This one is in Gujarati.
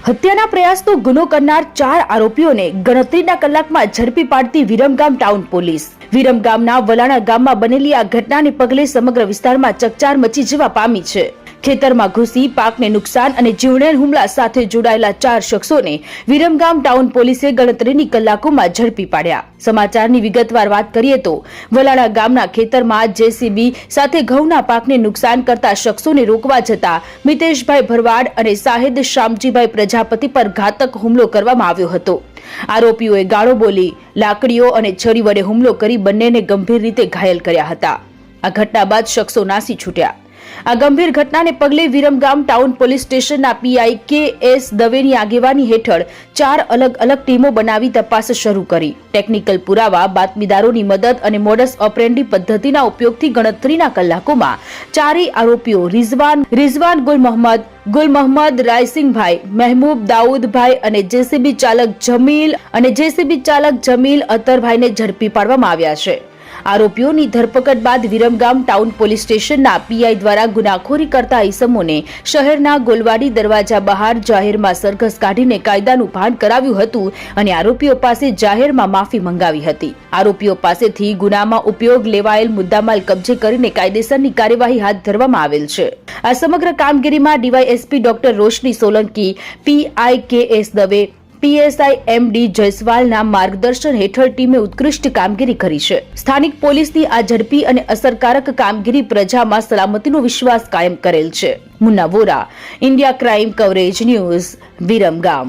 હત્યાના પ્રયાસનો ગુનો કરનાર 4 આરોપીઓને ગણતરીના કલાકમાં ઝડપી પાડતી વિરમગામ ટાઉન પોલીસ। વિરમગામના વલાણા ગામમાં બનેલી આ ઘટનાને પગલે સમગ્ર વિસ્તારમાં ચકચાર મચી જવા પામી છે। ખેતરમાં ઘૂસી પાકને નુકસાન અને જીવલેણ હુમલા સાથે જોડાયેલા 4 શખ્સોને વિરમગામ ટાઉન પોલીસે ગણતરીની કલાકોમાં ઝડપી પાડ્યા। સમાચારની વિગતવાર વાત કરીએ તો વલાણા ગામના ખેતરમાં જેસીબી સાથે ઘઉંના પાકને નુકસાન કરતા શખ્સોને રોકવા જતા મિતેશભાઈ ભરવાડ અને સાહિદ શામજીભાઈ પ્રજાપતિ પર ઘાતક હુમલો કરવામાં આવ્યો હતો। આરોપીઓએ ગાળો બોલી, લાકડીઓ અને છરી વડે હુમલો કરી બંનેને ગંભીર રીતે ઘાયલ કર્યા હતા। આ ઘટના બાદ શખ્સો નાસી છૂટ્યા। આ ગંભીર ઘટનાને પગલે વિરમગામ ટાઉન પોલીસ સ્ટેશનના પીઆઈ કે.એસ. દવેની આગેવાની હેઠળ 4 અલગ અલગ ટીમો બનાવી તપાસ શરૂ કરી। ટેકનિકલ પુરાવા, બાતમીદારોની મદદ અને મોડસ ઓપરેન્ડી પદ્ધતિના ઉપયોગથી ગણતરીના કલાકોમાં 4 આરોપીઓ રિઝવાન ગુલ મોહમ્મદ, રાયસિંગભાઈ, મહેબૂબ દાઉદભાઈ અને જેસીબી ચાલક જમીલ અતરભાઈને ઝડપી પાડવામાં આવ્યા છે। આરોપીઓની ધરપકડ બાદ વિરમગામ ટાઉન પોલીસ સ્ટેશનના પીઆઈ દ્વારા ગુનાખોરી કરતા ઈસમોને શહેરના ગોલવાડી દરવાજા બહાર જાહેરમાં સરઘસ કાઢીને કાયદાનું ભાન કરાવ્યું હતું અને આરોપીઓ પાસે જાહેરમાં માફી મંગાવી હતી। આરોપીઓ પાસેથી ગુનામાં ઉપયોગ લેવાયેલ મુદ્દામાલ કબજે કરીને કાયદેસરની કાર્યવાહી હાથ ધરવામાં આવેલ છે। આ સમગ્ર કામગીરીમાં ડીવાયએસપી ડોક્ટર રોશની સોલંકી, પીઆઈ કે.એસ. દવે, પીએસઆઈ એમ.ડી. જયસ્વાલના માર્ગદર્શન હેઠળ ટીમે ઉત્કૃષ્ટ કામગીરી કરી છે। સ્થાનિક પોલીસની આ ઝડપી અને અસરકારક કામગીરી પ્રજામાં સલામતીનો વિશ્વાસ કાયમ કરેલ છે। Munna Vora, India crime coverage news, Viramgam.